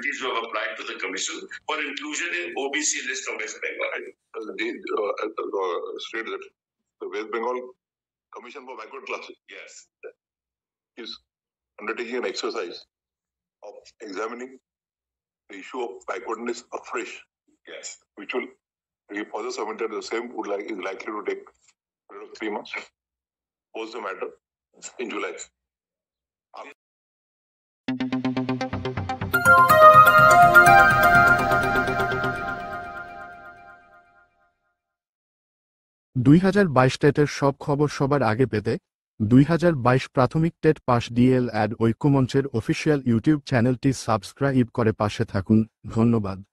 communities who have applied to the commission for inclusion in OBC list of West Bengal. State that the West Bengal Commission for Backward Classes, Yes, is undertaking an exercise of examining the issue of backwardness afresh, yes. which will be further submitted. The same is likely to take 3 months. Post the matter in July. টেটের সব খবর সবার আগে পেতে 2022 প্রাথমিক TET pass DL ed ঐক্যমঞ্চের official YouTube চ্যানেলটি subscribe করে পাশে থাকুন। ধন্যবাদ।